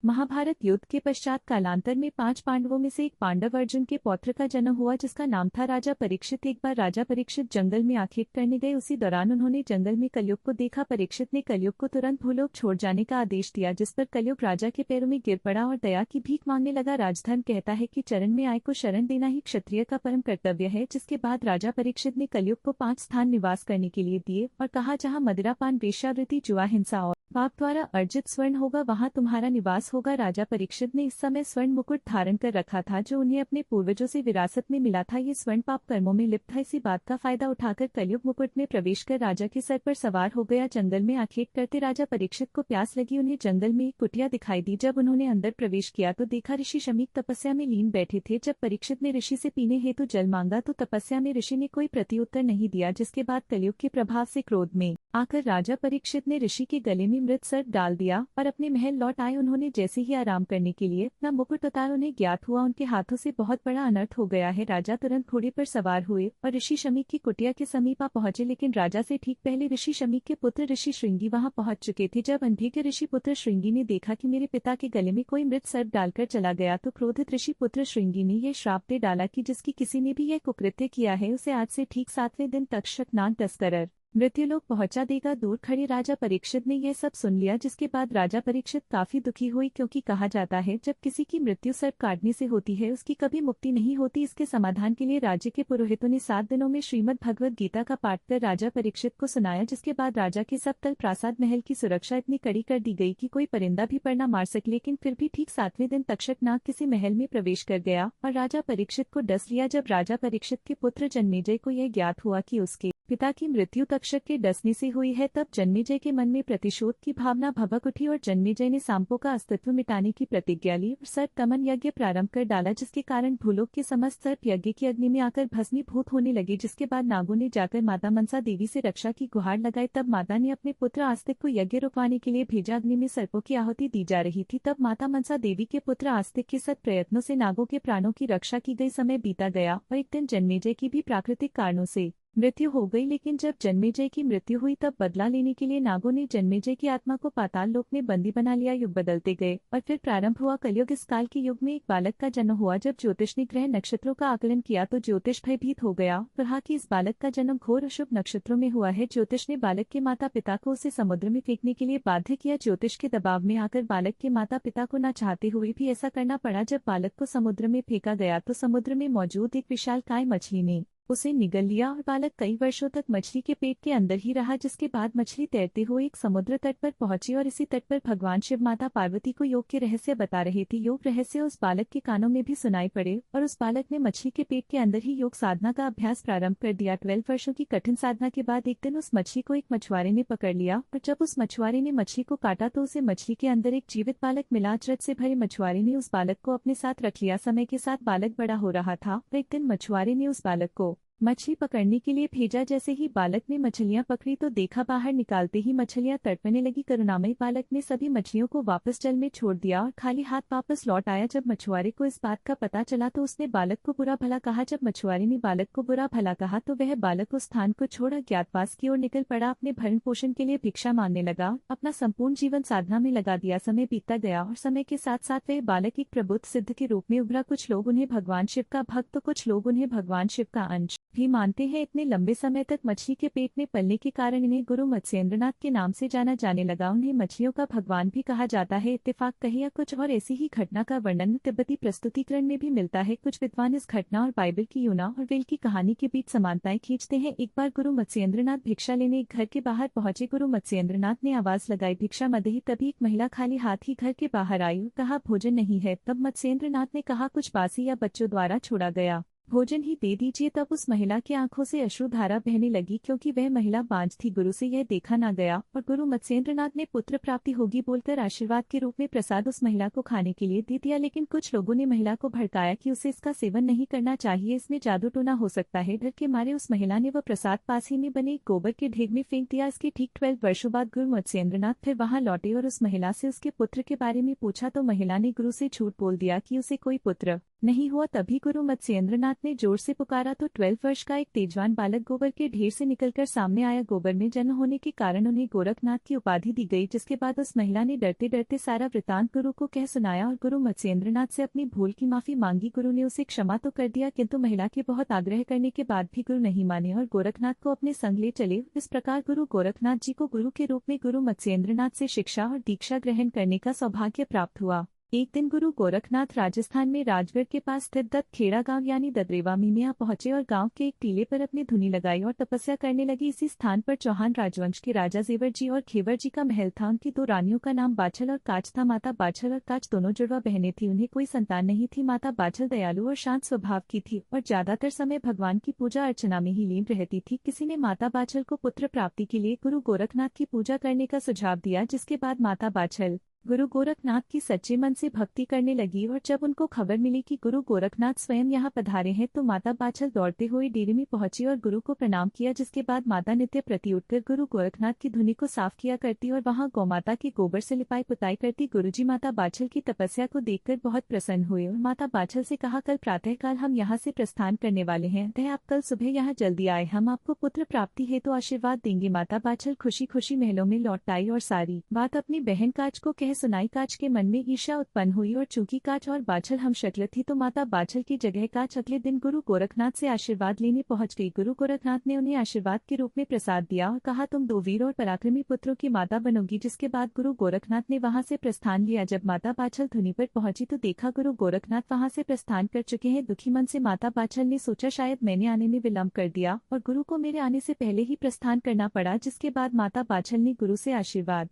महाभारत युद्ध के पश्चात कालांतर में 5 पांडवों में से एक पांडव अर्जुन के पौत्र का जन्म हुआ जिसका नाम था राजा परीक्षित। एक बार राजा परीक्षित जंगल में आखेट करने गए। उसी दौरान उन्होंने जंगल में कलयुग को देखा। परीक्षित ने कलयुग को तुरंत भूलोक छोड़ जाने का आदेश दिया, जिस पर कलयुग राजा के पैरों में गिर पड़ा और दया की भीख मांगने लगा। राजधर्म कहता है कि चरण में आए को शरण देना ही क्षत्रिय का परम कर्तव्य है। जिसके बाद राजा परीक्षित ने कलयुग को 5 स्थान निवास करने के लिए दिए और कहा, जहाँ मदिरापान, वेश्यावृत्ति, जुआ, हिंसा और पाप द्वारा अर्जित स्वर्ण होगा वहां तुम्हारा निवास होगा। राजा परीक्षित ने इस समय स्वर्ण मुकुट धारण कर रखा था जो उन्हें अपने पूर्वजों से विरासत में मिला था। ये स्वर्ण पाप कर्मों में लिप्त था। इसी बात का फायदा उठाकर कलयुग मुकुट में प्रवेश कर राजा के सर पर सवार हो गया। जंगल में आखेट करते राजा परीक्षित को प्यास लगी। उन्हें जंगल में एक कुटिया दिखाई दी। जब उन्होंने अंदर प्रवेश किया तो देखा ऋषि शमीक तपस्या में लीन बैठे थे। जब परीक्षित ने ऋषि से पीने हेतु जल मांगा तो तपस्या में ऋषि ने कोई प्रत्युत्तर नहीं दिया। जिसके बाद कलयुग के प्रभाव से क्रोध में आकर राजा परीक्षित ने ऋषि के गले में मृत सर्प डाल दिया और अपने महल लौट आए। उन्होंने जैसे ही आराम करने के लिए अपना मुकुट उतारा, उन्हें ज्ञात हुआ उनके हाथों से बहुत बड़ा अनर्थ हो गया है। राजा तुरंत घोड़े पर सवार हुए और ऋषि शमीक की कुटिया के समीप आ पहुंचे, लेकिन राजा से ठीक पहले ऋषि शमीक के पुत्र ऋषि श्रृंगी वहां पहुंच चुके थे। जब अनभिज्ञ ऋषि पुत्र श्रृंगी ने देखा कि मेरे पिता के गले में कोई मृत सर्प डालकर चला गया तो क्रोधित ऋषि पुत्र श्रृंगी ने यह श्राप दे डाला कि जिसकी किसी ने भी यह कुकृत्य किया है उसे आज से ठीक 7वें दिन तक शतनाग डसकर मृत्युलोक पहुंचा देगा। दूर खड़े राजा परीक्षित ने यह सब सुन लिया, जिसके बाद राजा परीक्षित काफी दुखी हुई, क्योंकि कहा जाता है जब किसी की मृत्यु सर्प काटने से होती है उसकी कभी मुक्ति नहीं होती। इसके समाधान के लिए राज्य के पुरोहितों ने 7 दिनों में श्रीमद् भगवद गीता का पाठ कर राजा परीक्षित को सुनाया। जिसके बाद राजा के सब तल प्रासाद महल की सुरक्षा इतनी कड़ी कर दी गई कि कोई परिंदा भी पर न मार सके। लेकिन फिर भी ठीक 7वें दिन तक्षकनाग किसी महल में प्रवेश कर गया और राजा परीक्षित को डस लिया। जब राजा परीक्षित के पुत्र जन्मेजय को यह ज्ञात हुआ कि उसके पिता की मृत्यु तक्षक के डसने से हुई है, तब जन्मेजय के मन में प्रतिशोध की भावना भभक उठी और जन्मेजय ने सांपों का अस्तित्व मिटाने की प्रतिज्ञा ली और सर्प दमन यज्ञ प्रारंभ कर डाला, जिसके कारण भूलोक के समस्त सर्प यज्ञ की अग्नि में आकर भस्मीभूत होने लगे। जिसके बाद नागों ने जाकर माता मनसा देवी से रक्षा की गुहार लगाई। तब माता ने अपने पुत्र आस्तिक को यज्ञ रुकवाने के लिए भेजा। अग्नि में सर्पों की आहुति दी जा रही थी। तब माता मनसा देवी के पुत्र आस्तिक के सत प्रयत्नों से नागों के प्राणों की रक्षा की गई। समय बीता गया और एक दिन जन्मेजय की भी प्राकृतिक कारणों से मृत्यु हो गई। लेकिन जब जन्मेजय की मृत्यु हुई तब बदला लेने के लिए नागों ने जन्मेजय की आत्मा को पाताल लोक में बंदी बना लिया। युग बदलते गए और फिर प्रारंभ हुआ कलयुग। इस काल के युग में एक बालक का जन्म हुआ। जब ज्योतिष ने ग्रह नक्षत्रों का आकलन किया तो ज्योतिष भयभीत हो गया। कहा कि इस बालक का जन्म घोर अशुभ नक्षत्रों में हुआ है। ज्योतिष ने बालक के माता पिता को उसे समुद्र में फेंकने के लिए बाध्य किया। ज्योतिष के दबाव में आकर बालक के माता पिता को न चाहते हुए भी ऐसा करना पड़ा। जब बालक को समुद्र में फेंका गया तो समुद्र में मौजूद एक विशालकाय मछली ने उसे निगल लिया और बालक कई वर्षों तक मछली के पेट के अंदर ही रहा। जिसके बाद मछली तैरते हुए एक समुद्र तट पर पहुंची और इसी तट पर भगवान शिव माता पार्वती को योग के रहस्य बता रहे थे। योग रहस्य उस बालक के कानों में भी सुनाई पड़े और उस बालक ने मछली के पेट के अंदर ही योग साधना का अभ्यास प्रारंभ कर दिया। 12 वर्षों की कठिन साधना के बाद एक दिन उस मछली को एक मछुआरे ने पकड़ लिया और जब उस मछुआरे ने मछली को काटा तो उसे मछली के अंदर एक जीवित बालक मिला। अचरज से भरे मछुआरे ने उस बालक को अपने साथ रख लिया। समय के साथ बालक बड़ा हो रहा था और एक दिन मछुआरे ने उस बालक को मछली पकड़ने के लिए भेजा। जैसे ही बालक ने मछलियां पकड़ी तो देखा बाहर निकालते ही मछलियां तड़पने लगी। करुणामयी बालक ने सभी मछलियों को वापस जल में छोड़ दिया और खाली हाथ वापस लौट आया। जब मछुआरे को इस बात का पता चला तो उसने बालक को बुरा भला कहा। जब मछुआरे ने बालक को बुरा भला कहा तो वह बालक उस स्थान को छोड़ अज्ञातवास की ओर निकल पड़ा। अपने भरण पोषण के लिए भिक्षा मांगने लगा। अपना संपूर्ण जीवन साधना में लगा दिया। समय बीतता गया और समय के साथ साथ वह बालक एक प्रबुद्ध सिद्ध के रूप में उभरा। कुछ लोग उन्हें भगवान शिव का भक्त तो कुछ लोग उन्हें भगवान शिव का अंश भी मानते हैं। इतने लंबे समय तक मछली के पेट में पलने के कारण इन्हें गुरु मत्स्येंद्रनाथ के नाम से जाना जाने लगा। उन्हें मछलियों का भगवान भी कहा जाता है। इत्तेफाक कहे या कुछ और ऐसी ही घटना का वर्णन तिब्बती प्रस्तुतिकरण में भी मिलता है। कुछ विद्वान इस घटना और बाइबल की यूना और वेल की कहानी के बीच समानताएं खींचते हैं। एक बार गुरु मत्स्येंद्रनाथ भिक्षा लेने एक घर के बाहर पहुंचे। गुरु मत्स्येंद्रनाथ ने आवाज लगाई, भिक्षा मदही। तभी एक महिला खाली हाथ ही घर के बाहर आई और कहा, भोजन नहीं है। तब मत्स्येंद्रनाथ ने कहा, कुछ बासी या बच्चों द्वारा छोड़ा गया भोजन ही दे दीजिए। तब उस महिला की आंखों से अश्रुधारा बहने लगी, क्योंकि वह महिला बांझ थी। गुरु से यह देखा न गया और गुरु मत्स्येंद्रनाथ ने पुत्र प्राप्ति होगी बोलकर आशीर्वाद के रूप में प्रसाद उस महिला को खाने के लिए दे दिया। लेकिन कुछ लोगों ने महिला को भड़काया कि उसे इसका सेवन नहीं करना चाहिए, इसमें जादू टोना हो सकता है। डर के मारे उस महिला ने वह प्रसाद पास ही में बने एक गोबर के ढेर में फेंक दिया। इसके ठीक 12 वर्षों बाद गुरु मत्स्येंद्रनाथ फिर वहां लौटे और उस महिला से उसके पुत्र के बारे में पूछा तो महिला ने गुरु से झूठ बोल दिया कि उसे कोई पुत्र नहीं हुआ। तभी गुरु मत्स्येंद्रनाथ ने जोर से पुकारा तो 12 वर्ष का एक तेजवान बालक गोबर के ढेर से निकलकर सामने आया। गोबर में जन्म होने के कारण उन्हें गोरखनाथ की उपाधि दी गई, जिसके बाद उस महिला ने डरते डरते सारा वृतांत गुरु को कह सुनाया और गुरु मत्स्येंद्रनाथ से अपनी भूल की माफी मांगी। गुरु ने उसे क्षमा तो कर दिया, किंतु महिला के बहुत आग्रह करने के बाद भी गुरु नहीं माने और गोरखनाथ को अपने संग ले चले। इस प्रकार गुरु गोरखनाथ जी को गुरु के रूप में गुरु मत्स्येंद्रनाथ से शिक्षा और दीक्षा ग्रहण करने का सौभाग्य प्राप्त हुआ। एक दिन गुरु गोरखनाथ राजस्थान में राजगढ़ के पास स्थित दत्तखेड़ा गांव यानी ददरेवा में यहाँ पहुंचे और गांव के एक टीले पर अपनी धुनी लगाई और तपस्या करने लगी। इसी स्थान पर चौहान राजवंश के राजा जेवर जी और खेवर जी का महल था। उनकी दो रानियों का नाम बाछल और काच था। माता बाछल और काच दोनों जुड़वा बहनें थी। उन्हें कोई संतान नहीं थी। माता बाछल दयालु और शांत स्वभाव की थी और ज्यादातर समय भगवान की पूजा अर्चना में ही लीन रहती थी। किसी ने माता बाछल को पुत्र प्राप्ति के लिए गुरु गोरखनाथ की पूजा करने का सुझाव दिया, जिसके बाद माता बाछल गुरु गोरखनाथ की सच्चे मन से भक्ति करने लगी और जब उनको खबर मिली कि गुरु गोरखनाथ स्वयं यहाँ पधारे हैं तो माता बाछल दौड़ते हुए डेरे में पहुंची और गुरु को प्रणाम किया, जिसके बाद माता नित्य प्रति उठकर गुरु गोरखनाथ की धुनी को साफ किया करती और वहाँ गौमाता के गोबर से लिपाई पुताई करती। गुरुजी माता बाछल की तपस्या को देखकर बहुत प्रसन्न हुए और माता बाछल से कहा, कल प्रातःकाल हम यहाँ से प्रस्थान करने वाले हैं, अतः आप कल सुबह यहाँ जल्दी आए, हम आपको पुत्र प्राप्ति हेतु आशीर्वाद देंगे। माता बाछल खुशी खुशी महलों में लौट आई और सारी बात अपनी बहन काच को कह सुनाई। काच के मन में ईर्ष्या उत्पन्न हुई और चूंकि काच और बाछल हम शक्ल थी तो माता बाछल की जगह काच अगले दिन गुरु गोरखनाथ से आशीर्वाद लेने पहुंच गई। गुरु गोरखनाथ ने उन्हें आशीर्वाद के रूप में प्रसाद दिया और कहा, तुम दो वीर और पराक्रमी पुत्रों की माता बनोगी। जिसके बाद गुरु गोरखनाथ ने वहां से प्रस्थान लिया। जब माता बाछल धुनी पर पहुंची तो देखा गुरु गोरखनाथ वहां से प्रस्थान कर चुके हैं। दुखी मन से माता बाछल ने सोचा, शायद मैंने आने में विलंब कर दिया और गुरु को मेरे आने से पहले ही प्रस्थान करना पड़ा। जिसके बाद माता बाछल ने गुरु से आशीर्वाद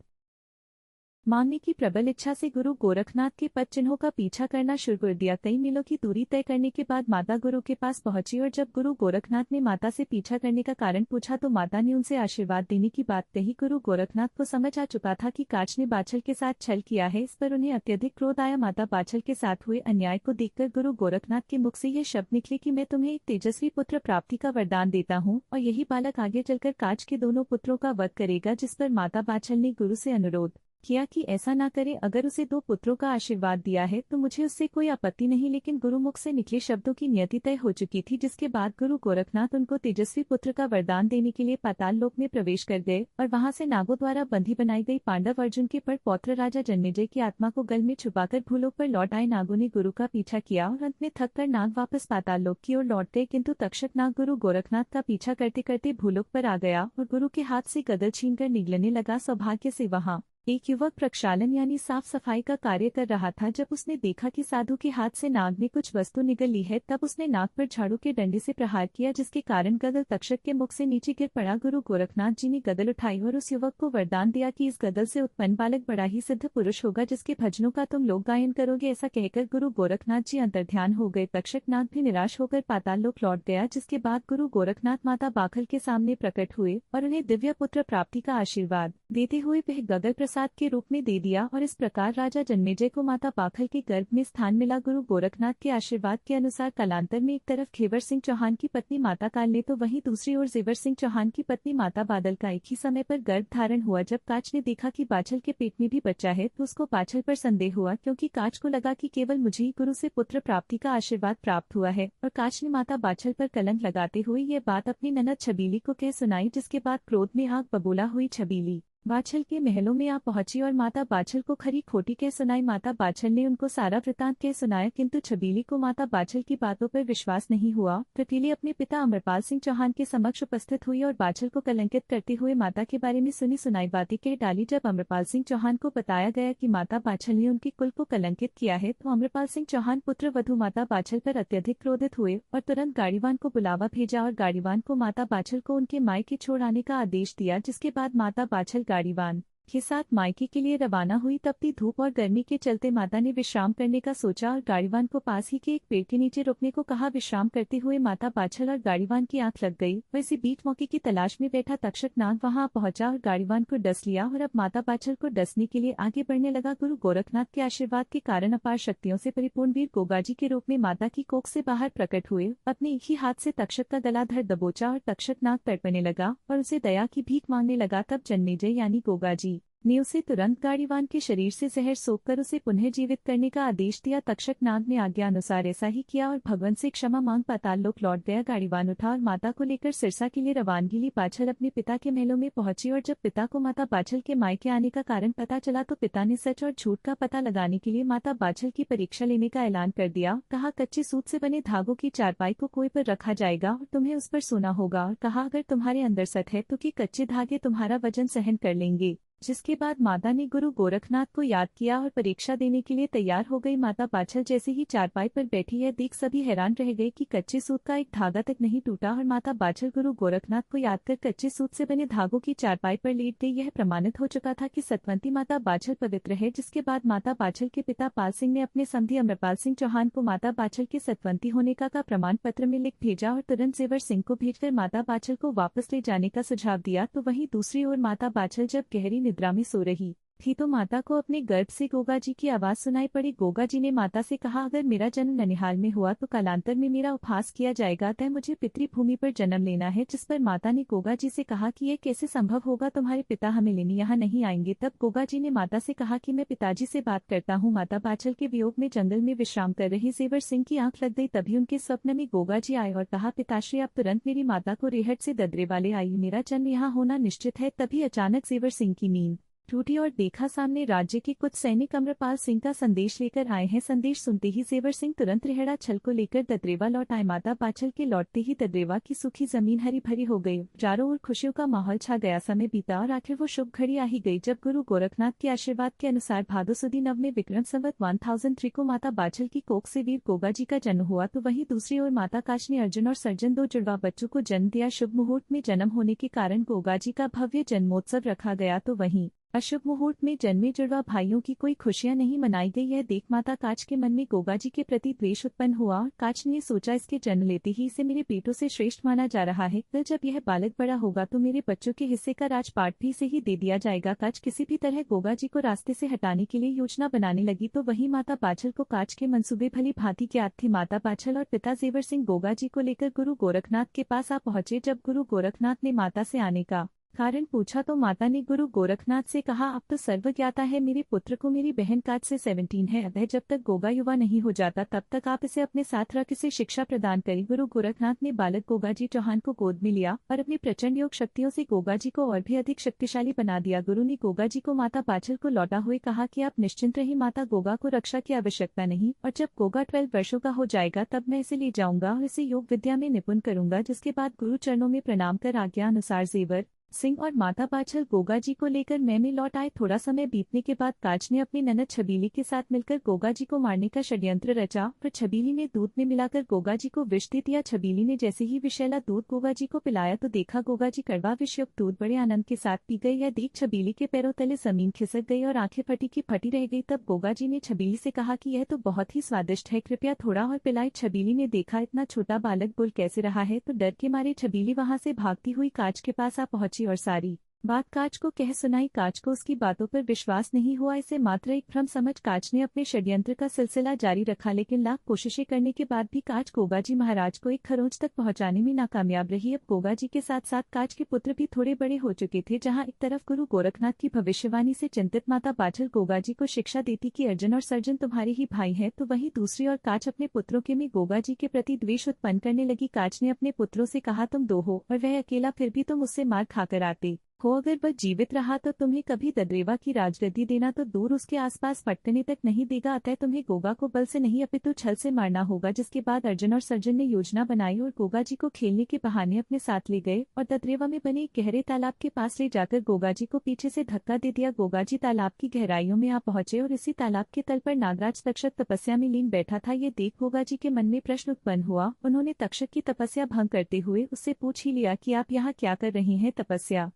मांगने की प्रबल इच्छा से गुरु गोरखनाथ के पद चिन्हों का पीछा करना शुरू कर दिया। कई मीलों की दूरी तय करने के बाद माता गुरु के पास पहुंची और जब गुरु गोरखनाथ ने माता से पीछा करने का कारण पूछा तो माता ने उनसे आशीर्वाद देने की बात कही। गुरु गोरखनाथ को समझ आ चुका था कि काच ने बाछल के साथ छल किया है। इस पर उन्हें अत्यधिक क्रोध आया। माता बाछल के साथ हुए अन्याय को देखकर गुरु गोरखनाथ के मुख से ये शब्द निकले कि मैं तुम्हें एक तेजस्वी पुत्र प्राप्ति का वरदान देता हूँ और यही बालक आगे चलकर काच के दोनों पुत्रों का वध करेगा। जिस पर माता बाछल ने गुरु से अनुरोध किया कि ऐसा ना करे, अगर उसे दो पुत्रों का आशीर्वाद दिया है तो मुझे उससे कोई आपत्ति नहीं। लेकिन गुरुमुख से निकले शब्दों की नियति तय हो चुकी थी। जिसके बाद गुरु गोरखनाथ उनको तेजस्वी पुत्र का वरदान देने के लिए पाताल लोक में प्रवेश कर गए और वहां से नागों द्वारा बंधी बनाई गई पांडव अर्जुन के पर पौत्र राजा जन्मेजय की आत्मा को गल में छुपाकर भूलोक पर लौट आए। नागों ने गुरु का पीछा किया और अंत में थक कर नाग वापस पाताल लोक की ओर लौट गए, किंतु तक्षक नाग गुरु गोरखनाथ का पीछा करते करते भूलोक पर आ गया और गुरु के हाथ से गदल छीनकर निगलने लगा। सौभाग्य से वहाँ एक युवक प्रक्षालन यानी साफ सफाई का कार्य कर रहा था। जब उसने देखा कि साधु के हाथ से नाग ने कुछ वस्तु निगल ली है तब उसने नाग पर झाड़ू के डंडे से प्रहार किया, जिसके कारण गदल तक्षक के मुख से नीचे गिर पड़ा। गुरु गोरखनाथ जी ने गदल उठाई और उस युवक को वरदान दिया कि इस गदल से उत्पन्न बालक बड़ा ही सिद्ध पुरुष होगा, जिसके भजनों का तुम लोग गायन करोगे। ऐसा कहकर गुरु गोरखनाथ जी अंतर्ध्यान हो गए। तक्षक नाग भी निराश होकर पाताल लोक लौट गया। जिसके बाद गुरु गोरखनाथ माता बाखल के सामने प्रकट हुए और उन्हें दिव्य पुत्र प्राप्ति का आशीर्वाद देते हुए वह गदल प्रसाद के रूप में दे दिया और इस प्रकार राजा जन्मेजय को माता बाखल के गर्भ में स्थान मिला। गुरु गोरखनाथ के आशीर्वाद के अनुसार कालांतर में एक तरफ खेवर सिंह चौहान की पत्नी माता काल ने तो वहीं दूसरी ओर जेवर सिंह चौहान की पत्नी माता बादल का एक ही समय पर गर्भ धारण हुआ। जब काच ने देखा कि बाछल के पेट में भी बच्चा है तो उसको बाछल पर संदेह हुआ, क्योंकि काच को लगा कि केवल मुझे ही गुरु से पुत्र प्राप्ति का आशीर्वाद प्राप्त हुआ है। और काच ने माता बाछल पर कलंक लगाते हुए ये बात अपनी ननद छबीली को कह सुनाई, जिसके बाद क्रोध में आग बबूला हुई छबीली बाछल के महलों में आ पहुंची और माता बाछल को खरी खोटी कह सुनाई। माता बाछल ने उनको सारा वृतांत कह सुनाया, किंतु छबीली को माता बाछल की बातों पर विश्वास नहीं हुआ। प्रतीली अपने पिता अमरपाल सिंह चौहान के समक्ष उपस्थित हुई और बाछल को कलंकित करते हुए माता के बारे में सुनी सुनाई बातें कह डाली। जब अमरपाल सिंह चौहान को बताया गया कि माता बाछल ने उनके कुल को कलंकित किया है तो अमरपाल सिंह चौहान पुत्र वधु माता बाछल पर अत्यधिक क्रोधित हुए और तुरंत गाड़ीवान को बुलावा भेजा और गाड़ीवान को माता बाछल को उनके मायके छोड़ आने का आदेश दिया। जिसके बाद माता बाछल गाड़ीवान के साथ मायके के लिए रवाना हुई। तपती धूप और गर्मी के चलते माता ने विश्राम करने का सोचा और गाड़ीवान को पास ही के एक पेड़ के नीचे रुकने को कहा। विश्राम करते हुए माता बाछल और गाड़ीवान की आंख लग गई। वैसे बीच मौके की तलाश में बैठा तक्षक नाग वहां पहुंचा और गाड़ीवान को डस लिया और अब माता बाछल को डसने के लिए आगे बढ़ने लगा। गुरु गोरखनाथ के आशीर्वाद के कारण अपार शक्तियों से परिपूर्ण वीर गोगाजी के रूप में माता की कोख से बाहर प्रकट हुए। अपने एक ही हाथ से तक्षक का गला धर दबोचा और तक्षक नाग तड़पने लगा और उसे दया की भीख मांगने लगा। तब जन्मेजय यानी गोगाजी ने उसे तुरंत गाड़ीवान के शरीर से जहर सोखकर उसे पुनः जीवित करने का आदेश दिया। तक्षक नाग ने आज्ञा अनुसार ऐसा ही किया और भगवान से क्षमा मांग पाताल लोक लौट गया। गाड़ीवान उठा और माता को लेकर सिरसा के लिए रवानगी ली। पाछल अपने पिता के महलों में पहुंची और जब पिता को माता बाछल के मायके आने का कारण पता चला तो पिता ने सच और झूठ का पता लगाने के लिए माता बाछल की परीक्षा लेने का ऐलान कर दिया। कहा, कच्चे सूत से बने धागों की चारपाई को कोई पर रखा जाएगा और तुम्हें उस पर सोना होगा। और कहा, अगर तुम्हारे अंदर सत है तो कि कच्चे धागे तुम्हारा वजन सहन कर लेंगे। जिसके बाद माता ने गुरु गोरखनाथ को याद किया और परीक्षा देने के लिए तैयार हो गई। माता बाछल जैसे ही चारपाई पर बैठी है देख सभी हैरान रह गए कि कच्चे सूत का एक धागा तक नहीं टूटा और माता बाछल गुरु गोरखनाथ को याद कर कच्चे सूत से बने धागों की चारपाई पर लेट गई। यह प्रमाणित हो चुका था कि सतवंती माता बाछल पवित्र है। जिसके बाद माता बाछल के पिता पाल सिंह ने अपने समधी अमरपाल सिंह चौहान को माता बाछल के सतवंती होने का प्रमाण पत्र में लिख भेजा और तुरंत जेवर सिंह को भेजकर माता बाछल को वापस ले जाने का सुझाव दिया। तो वहीं दूसरी ओर माता बाछल जब गहरी निद्रा में सो रही थी तो माता को अपने गर्भ से गोगा जी की आवाज सुनाई पड़ी। गोगा जी ने माता से कहा, अगर मेरा जन्म ननिहाल में हुआ तो कालांतर में मेरा उपहास किया जाएगा, अतः मुझे पितृभूमि पर जन्म लेना है। जिस पर माता ने गोगा जी से कहा कि यह कैसे संभव होगा, तुम्हारे पिता हमें लेने यहाँ नहीं आएंगे। तब गोगा जी ने माता से कहा कि मैं पिताजी से बात करता हूँ। माता बाछल के वियोग में जंगल में विश्राम कर रही जेवर सिंह की आंख लग गई। तभी उनके स्वप्न में गोगा जी आए और कहा, पिताश्री आप तुरंत मेरी माता को रेहट से ददरे वाले आई, मेरा जन्म यहाँ होना निश्चित है। तभी अचानक जेवर सिंह की नींद टूटी और देखा सामने राज्य के कुछ सैनिक अमरपाल सिंह का संदेश लेकर आए हैं। संदेश सुनते ही जेवर सिंह तुरंत रेहड़ा छल को लेकर ददरेवा लौट आए। माता बाछल के लौटते ही ददरेवा की सूखी जमीन हरी भरी हो गई। चारों ओर खुशियों का माहौल छा गया। समय बीता और आखिर वो शुभ घड़ी आ ही गई जब गुरु गोरखनाथ के आशीर्वाद के अनुसार भादो सुदी 9 में विक्रम संवत 1003 को माता बाछल की कोख से वीर गोगा जी का जन्म हुआ। तो वहीं दूसरी ओर माता काश ने अर्जुन और सर्जन 2 जुड़वा बच्चों को जन्म दिया। शुभ मुहूर्त में जन्म होने के कारण गोगा जी का भव्य जन्मोत्सव रखा गया। तो वहीं अशुभ मुहूर्त में जन्मे जुड़वा भाइयों की कोई खुशियां नहीं मनाई गई। यह देख माता काच के मन में गोगा जी के प्रति द्वेष उत्पन्न हुआ और काच ने सोचा, इसके जन्म लेते ही इसे मेरे बेटों से श्रेष्ठ माना जा रहा है, फिर जब यह बालक बड़ा होगा तो मेरे बच्चों के हिस्से का राजपाट भी इसे ही दे दिया जाएगा। काच किसी भी तरह गोगा जी को रास्ते से हटाने के लिए योजना बनाने लगी। तो वहीं माता बाछल को काच के मंसूबे भली भांति याद थे। माता बाछल और पिता जेवर सिंह गोगा जी को लेकर गुरु गोरखनाथ के पास आ पहुंचे। जब गुरु गोरखनाथ ने माता से आने का कारण पूछा तो माता ने गुरु गोरखनाथ से कहा, अब तो सर्वज्ञाता है, मेरे पुत्र को मेरी बहन काज से 17 है, अतः जब तक गोगा युवा नहीं हो जाता तब तक आप इसे अपने साथ रख इसे शिक्षा प्रदान करें। गुरु गोरखनाथ ने बालक गोगा जी चौहान को गोद में लिया और अपनी प्रचंड योग शक्तियों से गोगा जी को और भी अधिक शक्तिशाली बना दिया। गुरु ने गोगा जी को माता बाछल को लौटा हुए कहा कि आप निश्चिंत रही, माता गोगा को रक्षा की आवश्यकता नहीं, और जब गोगा 12 वर्षों का हो जाएगा तब मैं इसे ले जाऊंगा और इसे योग विद्या में निपुण करूंगा। जिसके बाद गुरु चरणों में प्रणाम कर आज्ञा अनुसार जेवर सिंह और माता बाछल गोगा जी को लेकर में लौट आए। थोड़ा समय बीतने के बाद काच ने अपनी ननद छबीली के साथ मिलकर गोगा जी को मारने का षड्यंत्र रचा, पर छबीली ने दूध में मिलाकर गोगा जी को विष दे दिया। छबीली ने जैसे ही विषैला दूध गोगा जी को पिलाया तो देखा गोगा जी कड़वा विषयुक्त दूध बड़े आनंद के साथ पी गई। यह देख छबीली के पैरों तले जमीन खिसक गई और आंखें फटी की फटी रह गई। तब गोगा जी ने छबीली से कहा कि यह तो बहुत ही स्वादिष्ट है, कृपया थोड़ा और पिलाई। छबीली ने देखा इतना छोटा बालक बोल कैसे रहा है तो डर के मारे छबीली वहां से भागती हुई काच के पास आ पहुंची और सारी बात काच को कह सुनाई। काच को उसकी बातों पर विश्वास नहीं हुआ। इसे मात्र एक भ्रम समझ काच ने अपने षड्यंत्र का सिलसिला जारी रखा, लेकिन लाख कोशिशें करने के बाद भी काच गोगा जी महाराज को एक खरोंच तक पहुंचाने में नाकामयाब रही। अब गोगा जी के साथ साथ काच के पुत्र भी थोड़े बड़े हो चुके थे। जहां एक तरफ गुरु गोरखनाथ की भविष्यवाणी से चिंतित माता बाछल गोगा जी को शिक्षा देती कि अर्जुन और सर्जन तुम्हारे ही भाई हैं, तो वहीं दूसरी ओर काच अपने पुत्रों के में गोगा जी के प्रति द्वेष उत्पन्न करने लगी। काच ने अपने पुत्रों से कहा, तुम 2 हो और वह अकेला, फिर भी तुम उससे मार खाकर आते हो। अगर वह जीवित रहा तो तुम्हें कभी ददरेवा की राजगद्दी देना तो दूर उसके आसपास पटकने तक नहीं देगा, अतः तुम्हें गोगा को बल से नहीं अपितु छल से मारना होगा। जिसके बाद अर्जुन और सर्जन ने योजना बनाई और गोगा जी को खेलने के बहाने अपने साथ ले गए और ददरेवा में बने एक गहरे तालाब के पास ले जाकर गोगा जी को पीछे से धक्का दे दिया। गोगा जी तालाब की गहराइयों में आ पहुंचे और इसी तालाब के तल पर नागराज तक्षक तपस्या में लीन बैठा था। ये देख गोगा जी के मन में प्रश्न उत्पन्न हुआ। उन्होंने तक्षक की तपस्या भंग करते हुए उससे पूछ ही लिया कि आप यहाँ क्या कर रही हैं। तपस्या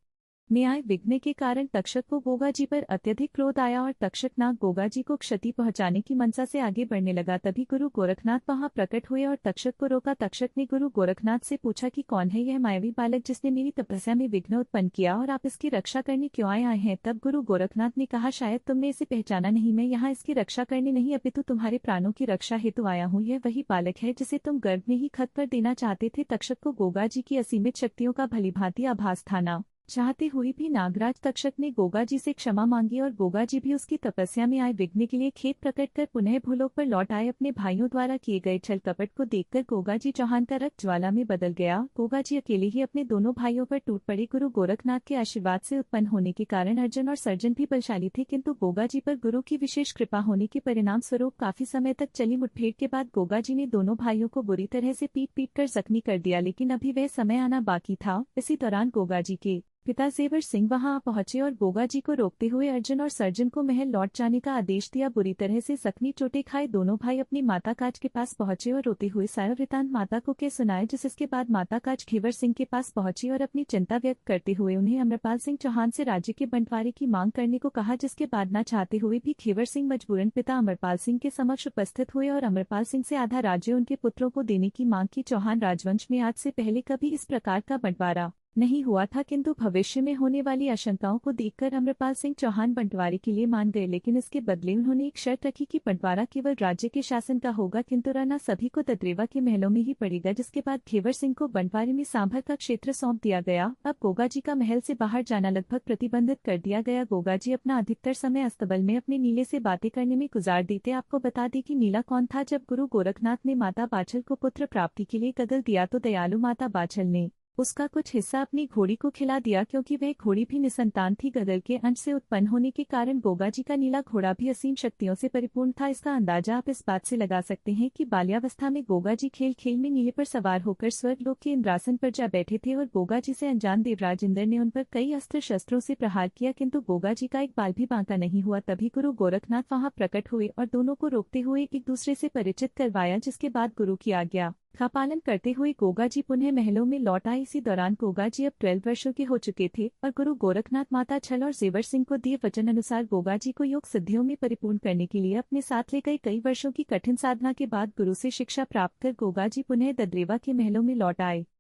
में आए विघ्न के कारण तक्षक को गोगा जी पर अत्यधिक क्रोध आया और तक्षक नाग गोगा जी को क्षति पहुंचाने की मनसा से आगे बढ़ने लगा। तभी गुरु गोरखनाथ वहां प्रकट हुए और तक्षक को रोका। तक्षक ने गुरु गोरखनाथ से पूछा कि कौन है यह मायावी बालक जिसने मेरी तपस्या में विघ्न उत्पन्न किया और आप इसकी रक्षा करने क्यों आए हैं। तब गुरु गोरखनाथ ने कहा, शायद तुमने इसे पहचाना नहीं, मैं यहाँ इसकी रक्षा करने नहीं अपितु तुम्हारे प्राणों की रक्षा हेतु आया हूँ। यह वही बालक है जिसे तुम गर्भ में ही खत पर देना चाहते थे। तक्षक को गोगा जी की असीमित शक्तियों का भलीभांति आभास था। चाहते हुए भी नागराज तक्षक ने गोगा जी से क्षमा मांगी और गोगा जी भी उसकी तपस्या में आए विघ्न के लिए खेद प्रकट कर पुनः भूलोक पर लौट आए। अपने भाइयों द्वारा किए गए छल कपट को देखकर गोगा जी चौहान का रक्त ज्वाला में बदल गया। गोगा जी अकेले ही अपने दोनों भाइयों पर टूट पड़े। गुरु गोरखनाथ के आशीर्वाद से उत्पन्न होने के कारण अर्जुन और सर्जन भी बलशाली थे, किंतु गोगा जी पर गुरु की विशेष कृपा होने के परिणाम स्वरूप काफी समय तक चली मुठभेड़ के बाद गोगा जी ने दोनों भाइयों को बुरी तरह से पीट पीट कर जख्मी कर दिया, लेकिन अभी वह समय आना बाकी था। इसी दौरान गोगा जी के पिता जेवर सिंह वहां पहुंचे और गोगा जी को रोकते हुए अर्जुन और सर्जन को महल लौट जाने का आदेश दिया। बुरी तरह से जख्मी चोटें खाए दोनों भाई अपनी माता काज के पास पहुंचे और रोते हुए सारा वृतांत माता को कह सुनाए, जिसके बाद माता काज घेवर सिंह के पास पहुंची और अपनी चिंता व्यक्त करते हुए उन्हें अमरपाल सिंह चौहान से राज्य के बंटवारे की मांग करने को कहा, जिसके बाद न चाहते हुए भी घेवर सिंह मजबूरन पिता अमरपाल सिंह के समक्ष उपस्थित हुए और अमरपाल सिंह से आधा राज्य उनके पुत्रों को देने की मांग की। चौहान राजवंश में आज से पहले कभी इस प्रकार का बंटवारा नहीं हुआ था, किंतु भविष्य में होने वाली आशंकाओं को देखकर अमरपाल सिंह चौहान बंटवारे के लिए मान गए, लेकिन इसके बदले उन्होंने एक शर्त रखी कि बंटवारा केवल राज्य के शासन का होगा, किंतु रहना सभी को ददरेवा के महलों में ही पड़ेगा। जिसके बाद घेवर सिंह को बंटवारे में सांभर का क्षेत्र सौंप दिया गया। अब गोगा जी का महल से बाहर जाना लगभग प्रतिबंधित कर दिया गया। गोगा जी अपना अधिकतर समय अस्तबल में अपने नीले से बातें करने में गुजार देते। आपको बता दें कि नीला कौन था। जब गुरु गोरखनाथ ने माता बाछल को पुत्र प्राप्ति के लिए कदल दिया तो दयालु माता बाछल ने उसका कुछ हिस्सा अपनी घोड़ी को खिला दिया, क्योंकि वह घोड़ी भी निसंतान थी। गदल के अंश से उत्पन्न होने के कारण गोगा जी का नीला घोड़ा भी असीम शक्तियों से परिपूर्ण था। इसका अंदाजा आप इस बात से लगा सकते हैं कि बाल्यावस्था में गोगा जी खेल खेल में नीले पर सवार होकर स्वर्गलोक के इंद्रासन पर जा बैठे थे और गोगा जी से अनजान देवराज इंद्र ने उन पर कई अस्त्र शस्त्रों से प्रहार किया, किंतु गोगा जी का एक बाल भी बांका नहीं हुआ। तभी गुरु गोरखनाथ वहां प्रकट हुए और दोनों को रोकते हुए एक दूसरे से परिचित करवाया, जिसके बाद गुरु की आज्ञा का पालन करते हुए गोगा जी पुनः महलों में लौट आए। इसी दौरान गोगा जी अब 12 वर्षों के हो चुके थे और गुरु गोरखनाथ माता छल और जेवर सिंह को दिए वचन अनुसार गोगा जी को योग सिद्धियों में परिपूर्ण करने के लिए अपने साथ ले गए। कई वर्षों की कठिन साधना के बाद गुरु से शिक्षा प्राप्त कर गोगा जी पुनः ददरेवा के महलों में लौट आए।